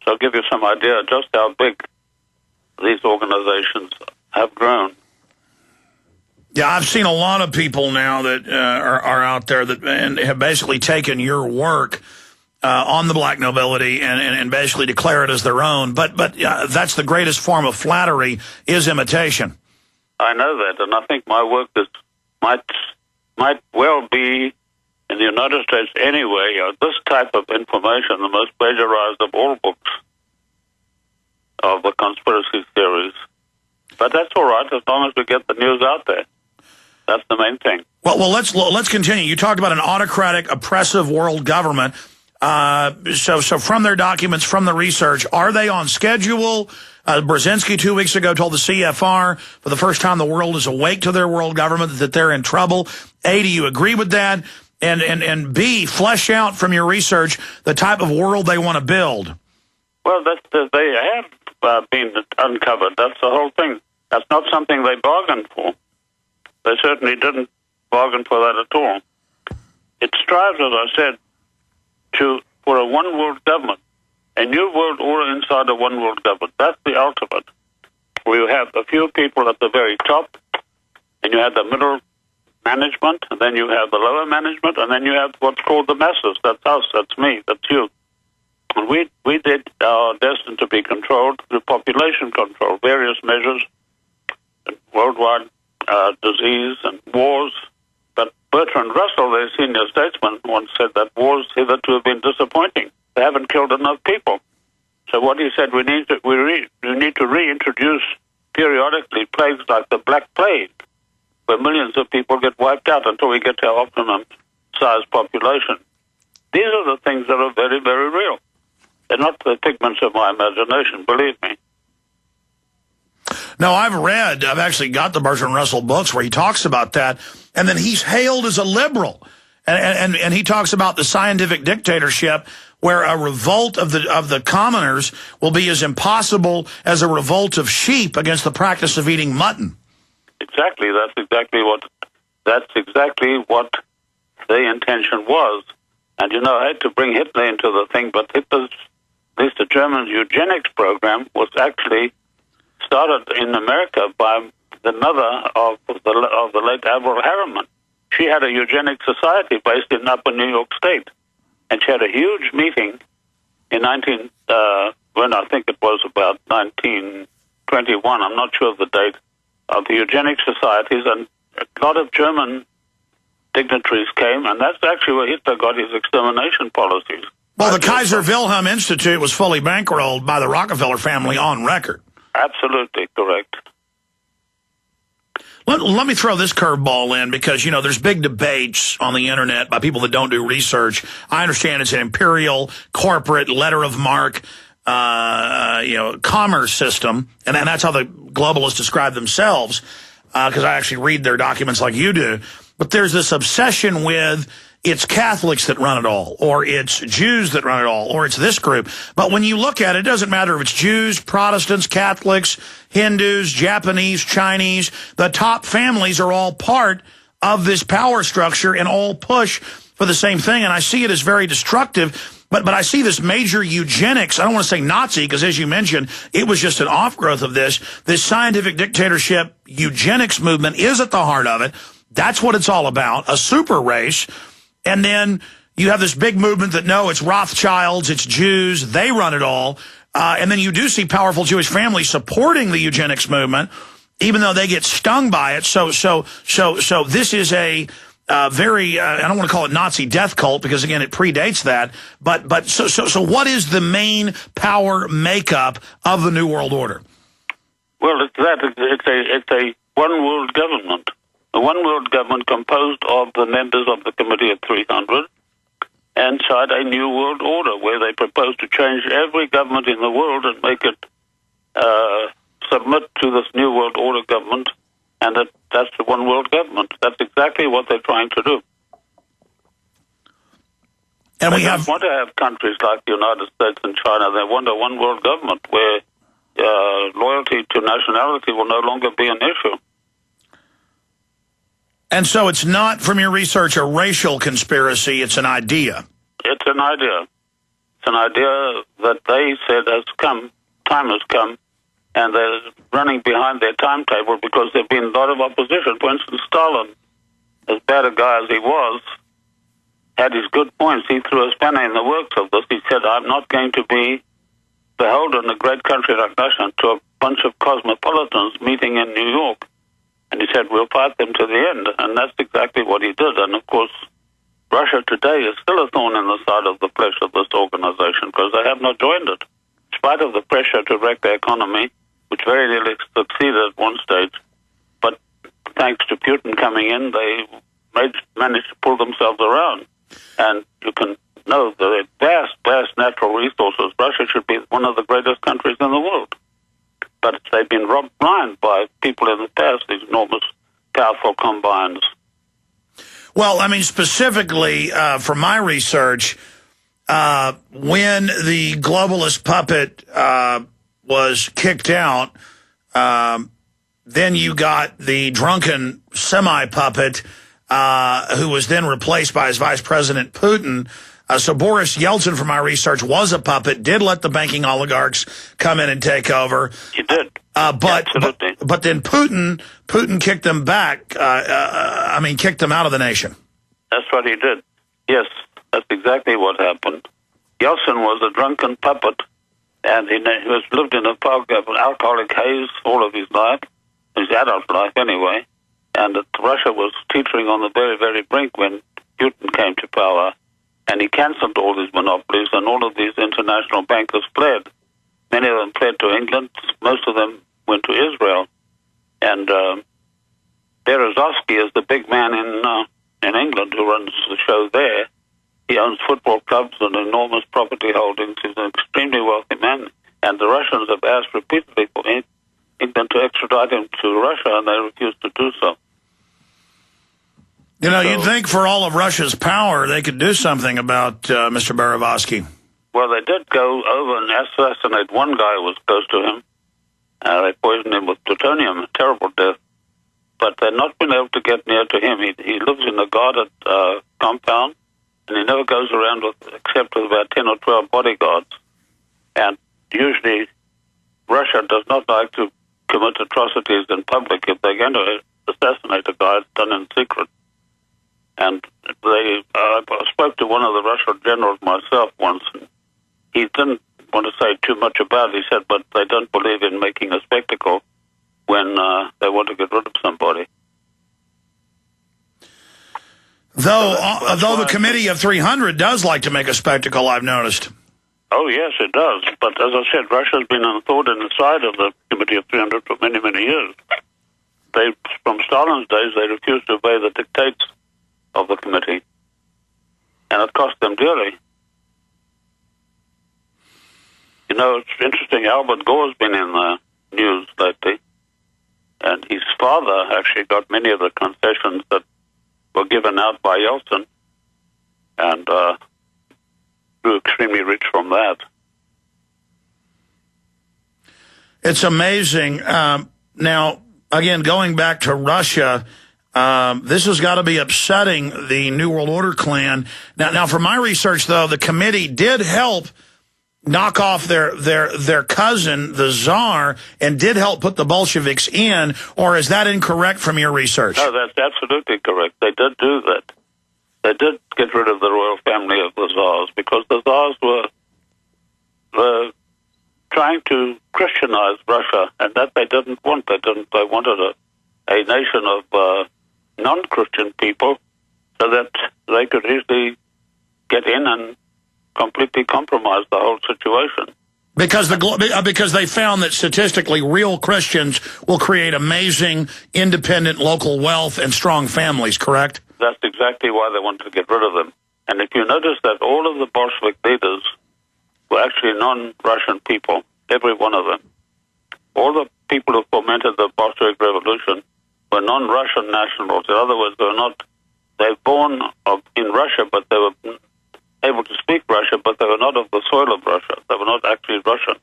So I'll give you some idea just how big these organizations have grown. Yeah, I've seen a lot of people now that are out there that and have basically taken your work on the black nobility and basically declare it as their own. But that's the greatest form of flattery, is imitation. I know that, and I think my work might well be, in the United States anyway, this type of information, the most plagiarized of all books of the conspiracy theories. But that's all right, as long as we get the news out there. That's the main thing. Well, let's continue. You talked about an autocratic, oppressive world government. So from their documents, from the research, are they on schedule? Brzezinski 2 weeks ago told the CFR for the first time the world is awake to their world government, that they're in trouble. A, do you agree with that? And B, flesh out from your research the type of world they want to build. Well, they have been uncovered. That's the whole thing. That's not something they bargained for. They certainly didn't bargain for that at all. It strives, as I said, for a one-world government, a new world order inside a one-world government. That's the ultimate. Where you have a few people at the very top, and you have the middle management, and then you have the lower management, and then you have what's called the masses. That's us, that's me, that's you. And we are destined to be controlled through population control, various measures, worldwide disease and wars. But Bertrand Russell, their senior statesman, once said that wars hitherto have been disappointing. They haven't killed enough people. So what he said, we need to reintroduce periodically plagues like the Black Plague, where millions of people get wiped out until we get to our optimum size population. These are the things that are very, very real. They're not the figments of my imagination, believe me. No, I've actually got the Bertrand Russell books where he talks about that, and then he's hailed as a liberal. And he talks about the scientific dictatorship where a revolt of the commoners will be as impossible as a revolt of sheep against the practice of eating mutton. Exactly. That's exactly what the intention was. And, you know, I had to bring Hitler into the thing, but Hitler's, at least the German eugenics program, was actually started in America by the mother of the late Averell Harriman. She had a eugenic society based in Upper New York State, and she had a huge meeting in when I think it was about 1921. I'm not sure of the date, of the eugenic societies, and a lot of German dignitaries came, and that's actually where Hitler got his extermination policies. Well, the Kaiser Wilhelm Institute was fully bankrolled by the Rockefeller family on record. Absolutely correct. Let me throw this curveball in because, you know, there's big debates on the internet by people that don't do research. I understand it's an imperial, corporate, letter of marque, commerce system, and that's how the globalists describe themselves, because I actually read their documents like you do. But there's this obsession with it's Catholics that run it all, or it's Jews that run it all, or it's this group. But when you look at it, it doesn't matter if it's Jews, Protestants, Catholics, Hindus, Japanese, Chinese. The top families are all part of this power structure and all push for the same thing. And I see it as very destructive. But I see this major eugenics. I don't want to say Nazi, because as you mentioned, it was just an offgrowth of this. This scientific dictatorship eugenics movement is at the heart of it. That's what it's all about, a super race. And then you have this big movement that, no, it's Rothschilds, it's Jews, they run it all. And then you do see powerful Jewish families supporting the eugenics movement, even though they get stung by it. So this is a very, I don't want to call it Nazi death cult, because again, it predates that. But so what is the main power makeup of the New World Order? Well, it's a one world government. A one world government composed of the members of the Committee of 300 inside a new world order where they propose to change every government in the world and make it submit to this new world order government, and that's the one world government. That's exactly what they're trying to do. And they don't want to have countries like the United States and China. They want a one world government where loyalty to nationality will no longer be an issue. And so it's not, from your research, a racial conspiracy, it's an idea. It's an idea. an idea that they said time has come, and they're running behind their timetable because there's been a lot of opposition. For instance, Stalin, as bad a guy as he was, had his good points. He threw a spanner in the works of this. He said, I'm not going to be beholden, a great country like Russia, to a bunch of cosmopolitans meeting in New York. And he said, we'll fight them to the end. And that's exactly what he did. And, of course, Russia today is still a thorn in the side of the flesh of this organization because they have not joined it. In spite of the pressure to wreck the economy, which very nearly succeeded at one stage. But thanks to Putin coming in, they managed to pull themselves around. And you can know the vast natural resources. Russia should be one of the greatest countries in the world. But they've been robbed blind by people in the past, these enormous, powerful combines. Well, I mean, specifically from my research, when the globalist puppet was kicked out, then you got the drunken semi-puppet who was then replaced by his vice president, Putin. So Boris Yeltsin, from my research, was a puppet, did let the banking oligarchs come in and take over. He did. But then Putin kicked them back, kicked them out of the nation. That's what he did. Yes, that's exactly what happened. Yeltsin was a drunken puppet, and he lived in a alcoholic haze all of his life, his adult life anyway, and Russia was teetering on the very, very brink when Putin came to power. And he cancelled all these monopolies, and all of these international bankers fled. Many of them fled to England. Most of them went to Israel. And Berezovsky is the big man in England who runs the show there. He owns football clubs and enormous property holdings. He's an extremely wealthy man. And the Russians have asked repeatedly for England to extradite him to Russia, and they refused to do so. You know, you'd think for all of Russia's power, they could do something about Mr. Berezovsky. Well, they did go over and assassinate one guy who was close to him. They poisoned him with plutonium, a terrible death. But they've not been able to get near to him. He lives in a guarded compound, and he never goes around except with about 10 or 12 bodyguards. And usually Russia does not like to commit atrocities in public. If they're going to assassinate a guy, it's done in secret. And I spoke to one of the Russian generals myself once, and he didn't want to say too much about it. He said, but they don't believe in making a spectacle when they want to get rid of somebody. Though the Committee of 300 does like to make a spectacle, I've noticed. Oh, yes, it does. But as I said, Russia's been a thorn in the side of the Committee of 300 for many, many years. From Stalin's days, they refused to obey the dictates of the committee, and it cost them dearly. You know, it's interesting, Albert Gore's been in the news lately, and his father actually got many of the concessions that were given out by Yeltsin, and grew extremely rich from that. It's amazing. Now, again, going back to Russia, this has got to be upsetting the New World Order clan. Now, from my research, though, the committee did help knock off their cousin, the Tsar, and did help put the Bolsheviks in, or is that incorrect from your research? No, that's absolutely correct. They did do that. They did get rid of the royal family of the Tsars, because the Tsars were trying to Christianize Russia, and that they didn't want. They wanted a nation of non-Christian people, so that they could easily get in and completely compromise the whole situation. Because they found that statistically, real Christians will create amazing, independent local wealth and strong families, correct? That's exactly why they wanted to get rid of them. And if you notice that all of the Bolshevik leaders were actually non-Russian people, every one of them. All the people who fomented the Bolshevik Revolution were non-Russian nationals. In other words, they were born in Russia, but they were able to speak Russian, but they were not of the soil of Russia. They were not actually Russian.